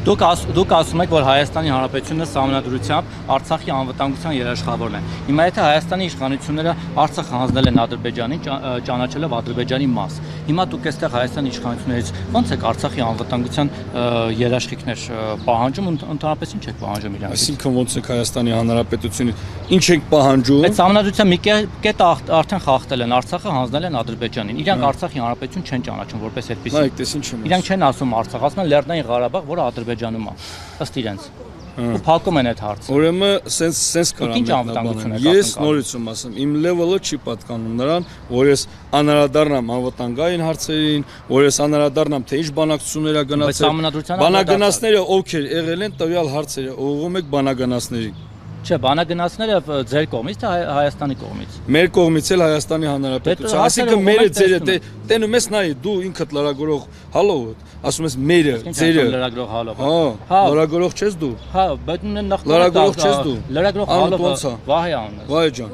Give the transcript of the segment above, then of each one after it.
Դուք ասում եք, որ Հայաստանի Հանրապետությունը սահմանադրությամբ Արցախի անվտանգության երաշխավորն է։ Հիմա եթե Հայաստանի իշխանությունները Արցախը հանձնել են Ադրբեջանին, ճանաչելով Ադրբեջանի մաս։ Հիմա դուք այստեղ Հայաստանի իշխանություններից ո՞նց եք Արցախի անվտանգության երաշխիքներ պահանջում, ընդհանրապես ինչ եք պահանջում իրանից։ Այսինքն ոնց եք Հայաստանի Հանրապետությունից ինչ եք պահանջում։ Այդ սահմանադրության մի կետը արդեն խախտել են, Արցախը հանձնել են Ադրբեջանին։ Իրանք Արցախի Հանրապետություն չեն ճանաչում որպես այդպեսի։ Նայեք, տես ինչ եմ։ Իրանք չեն ասում Արցախ, ասում են Լեռնային Ղարաբաղ, որը Ադրբեջանում է, ըստ իրենց։ Ու փակում են այդ հարցը։ Ուրեմն սենց կարամ։ Ես նորից եմ ասում, իմ լեվելը չի պատկանում նրան, որ ես անհրադառնամ անվտանգային հարցերին, որ ես անհրադառնամ թե ինչ բանակցություններ ա գնացել։ Բանագնացները ովքեր եղել են տվյալ հարցերը, ուղղում եք բանագնացներին։ Չէ, բանագնացները ձեր կողմից թե Հայաստանի կողմից։ Մեր կողմից էլ Հայաստանի Հանրապետության, այսինքն մերը ձերը, տենում ես նայ, դու ինքդ լրագրող հալով, ասում ես մերը, ձերը։ Լրագրող հալով։ Հա, լրագրող չես դու։ Հա, բայց նախ լրագրող չես դու։ Լրագրող հալով Վահե անունը։ Վահե ջան։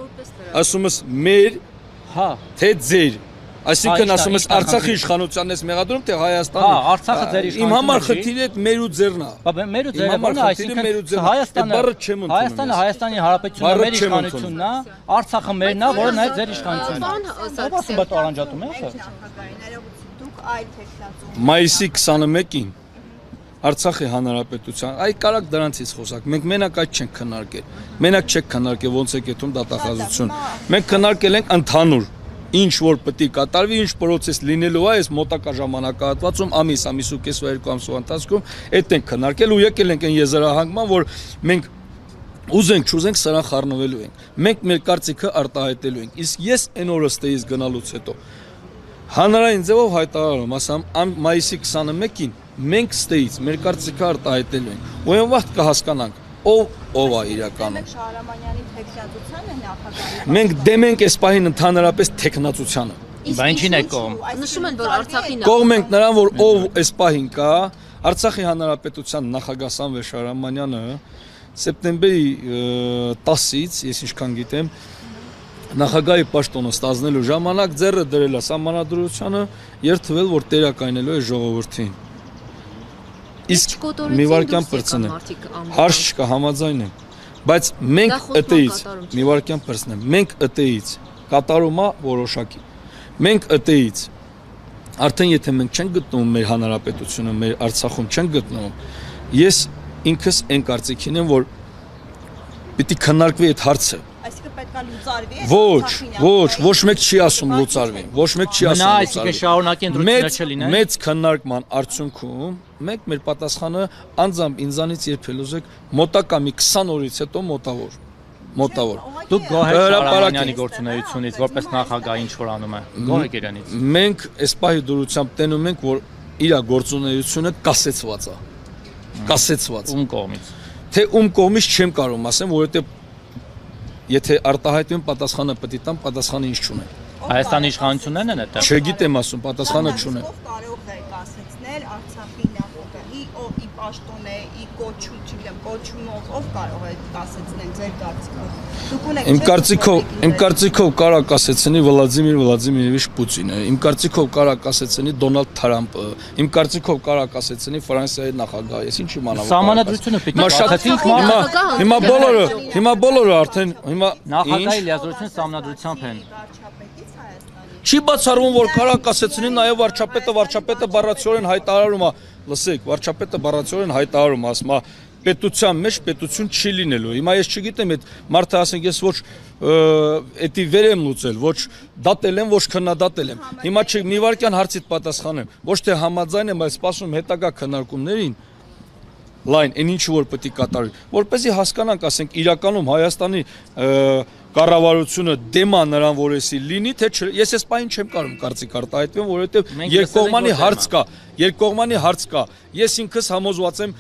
Ասում ես մեր, հա, թե ձեր։ Այսինքն ասում ես Արցախի իշխանությանն ես մեղադրում թե Հայաստանի։ Հա, Արցախը ձեր իշխանությունն է։ Իմ համար խնդիրը մեր ու ձերն է։ Բա մեր ու ձերը ո՞ն է, այսինքն Հայաստանի Հանրապետությունը մեր իշխանությունն է, Արցախը մերն է, որը նաև ձեր իշխանությունն է։ Ո՞վ ասում բա տարանջատում է հա։ Դուք այլ տեխնացու։ Մայիսի 21-ին Արցախի Հանրապետության, այ կարակ դրանցից խոսակ։ Մենք մենակ այդ չենք քննարկել։ Մենակ չեք քննարկել ոնց է կեթում դատախազություն։ Մենք քննարկել ենք ընդհանուր ինչ որ պետք է կատարվի, ինչ process լինելու է այս մոտակա ժամանակահատվածում, ամիս ու կես 2 ամսվա ընթացքում, այդ ենք քննարկել ու եկել ենք այն եզրահանգման, որ մենք ուզենք չուզենք սրան խառնվելու ենք։ Մենք մեր կարծիքը արտահայտելու ենք։ Իսկ ես այն օրը ստեից գնալուց հետո հանրային ձևով հայտարարում, ասամ մայիսի 21-ին մենք ստեից մեր կարծիքը արտահայտելու ենք։ Ու այն վաղ կհասկանանք ով է իրականում։ Շահրամանյանի տեխնացությանը նախագահի։ Մենք դեմ ենք այս պահին ընդհանրապես տեխնացությանը։ Բա ինչին է կողմ։ Նշում են, որ Արցախի կողմ ենք նրան, որ ով այս պահին կա, Արցախի Հանրապետության նախագահ Սամվել Շահրամանյանը սեպտեմբերի 10-ից, ես ինչքան գիտեմ, նախագահի պաշտոնը ստանձնելու ժամանակ ձեռը դրել է սահմանադրությանը, երթվել, որ տերակայնելու է ժողովրդին։ Իսկ մի վարքյան պրծնեմ, հարց չկա, համաձայն եմ, բայց մենք ըտեից, մի վարքյան պրծնեմ, մենք ըտեից, կատարում է որոշակի, մենք ըտեից, արդեն եթե մենք չենք գտնում մեր հանրապետությունը, մեր Արցախում չենք գտնում, ես ինքս այն կարծիքին եմ, որ պիտի քննարկվի այդ հարցը։ Այսինքն պետք է լուծարվի։ Ոչ մեկ չի ասում լուծարվի, ոչ մեկ չի ասում լուծարվի։ Այսինքն շարունակի ընտրությունները չլինեն։ Մեծ քննարկման արդյունքում մենք մեր պատասխանը անձամբ ինձանից երբել ուզեք մոտակա մի 20 օրից հետո մոտավոր։ Դուք գոհ եք Շահրամանյանի գործունեությունից, որպես նախագահ ինչ որ անում է։ Գոհ եք իրանից։ Մենք այս պահի դրությամբ տենում ենք, որ իր գործունեությունը կասեցված է։ Կասեցված։ Ում կողմից։ Թե ում կողմից չեմ կարող ասեմ, որովհետև եթե արտահայտվեն պատասխանը պետք է տան, պատասխանը ինչ չունեն։ Հայաստանի իշխանություններն են այդտեղ։ Չգիտեմ ասում, պատասխանը չունեն։ Ով կարող է կասեցնել Արցախի նախագահի, ով ի պաշտոն է, ի կոչում, չգիտեմ, կոչումով, ով կարող է կասեցնել ձեր կարծիքով։ Դուք ունեք Իմ կարծիքով կարա կասեցնի Վլադիմիր Վլադիմիրովիչ Պուտինը, իմ կարծիքով կարա կասեցնի Դոնալդ Թրամփը, իմ կարծիքով կարա կասեցնի Ֆրանսիայի նախագահը, ես ինչ իմանամ։ Սահմանադրությունը պիտի Հիմա բոլորը արդեն նախագահի լիազորությունը սահմանադրությամբ են։ Չի բացառվում, որ կարա կասեցնի նաև վարչապետը բառացիորեն հայտարարում է, լսեք, վարչապետը բառացիորեն հայտարարում է, ասում է պետության մեջ պետություն չի լինելու։ Հիմա ես չգիտեմ այդ մարդը ասենք ես ոչ էդի վեր եմ լուծել, ոչ դատել եմ, ոչ քննադատել եմ։ Հիմա մի վարքյան հարցիդ պատասխանեմ, ոչ թե համաձայն եմ, այլ սպասում հետագա քննարկումներին լայն, այն ինչ որ պետք է կատարվի, որպեսզի հասկանանք, ասենք իրականում Հայաստանի կառավարությունը դեմ է նրան, որ էսի լինի, թե չէ, ես այս պահին չեմ կարող կարծիք արտահայտվեմ, որովհետև երկկողմանի հարց կա։ Ես ինքս համոզված եմ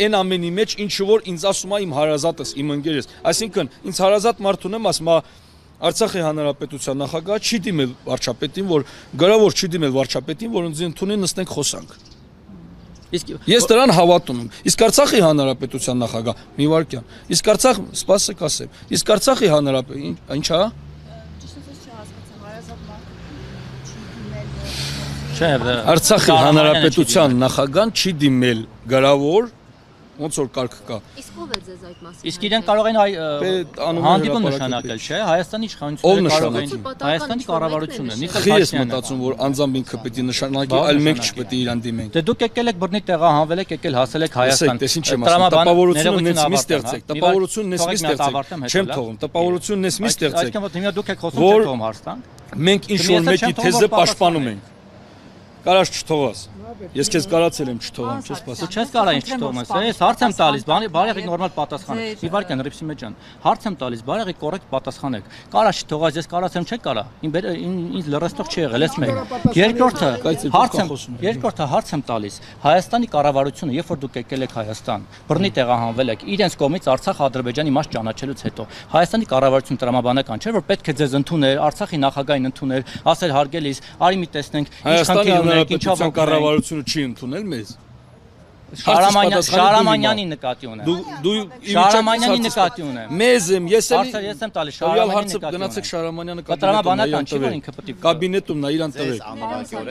այն ամենի մեջ, ինչը որ ինձ ասում է իմ հարազատս, իմ ընկերս, այսինքն ինձ հարազատ մարդ ունեմ, ասում է Արցախի Հանրապետության նախագահը չի դիմել վարչապետին, որ գրավոր չի դիմել վարչապետին, որ ինձ ընդունի նստենք խոսանք։ Ես դրան հավատում եմ։ Իսկ Արցախի Հանրապետության նախագահ մի վարքյան։ Իսկ Արցախ, սպասեք ասեմ։ Իսկ Արցախի Հանրապետության ինչ է։ Արցախի Հանրապետության նախագահան չի դիմել գրավոր ոնց որ կարգ կա։ Իսկ ով է ձեզ այդ մասին։ Իսկ իրենք կարող են հանդիպում նշանակել, չէ՞, Հայաստանի իշխանությունները կարող են Հայաստանի կառավարությունը, Նիկոլ Խի ես Փաշինյանը։ մտածում, որ անձամբ ինքը պետք է նշանակի, այլ մենք չպետք է իրան դիմենք։ Դե դուք եկել եք բռնի տեղահանվել եք, եկել հասել եք Հայաստան։ Տես ինչ եմ ասում, տպավորությունն ես մի ստեղծեք, տպավորությունն ես մի ստեղծեք։ Չեմ թողում, տպավորությունն ես մի ստեղծեք։ Այսինքն հիմա դուք եք խոսում չեք թողում Հայաստան։ Մենք ինչ որ մեկի թեզը պաշտպանում ենք։ Կարաս չթողաս։ Ես քեզ կարացել եմ չթողամ, չես սպասի։ Չես կարա ինչ չթողում ես, ես հարց եմ տալիս, բարեղի նորմալ պատասխանեք։ Իվարկյան Ռիփսիմե ջան, հարց եմ տալիս, բարեղի կոռեկտ պատասխանեք։ Կարա չթողած, ես կարացեմ չեք կարա։ Ինձ լրստող չի եղել, ես մեկ։ Երկրորդը հարց եմ տալիս։ Հայաստանի կառավարությունը, երբ որ դուք եկել եք Հայաստան, բռնի տեղահանվել եք, իրենց կողմից Արցախ Ադրբեջանի մաս ճանաչելուց հետո, Հայաստանի կառավարությունը տրամաբանական չէ, որ պետք է ձեզ ընդուներ, Արցախի նախագահին ընդուներ, ասել հարգելիս, արի մի տեսնենք, ինչքան քիլ ունենք, ինչով կառավարությունը չի ընդունել մեզ։ Շարամանյանի նկատի ունեմ։ Դու Շարամանյանի նկատի ունեմ։ Մեզ եմ, ես եմ տալիս Շարամանյանի նկատի ունեմ։ Գնացեք Շարամանյանը Տրամաբանական չի, որ ինքը պետք է կաբինետում նա իրան տվեք։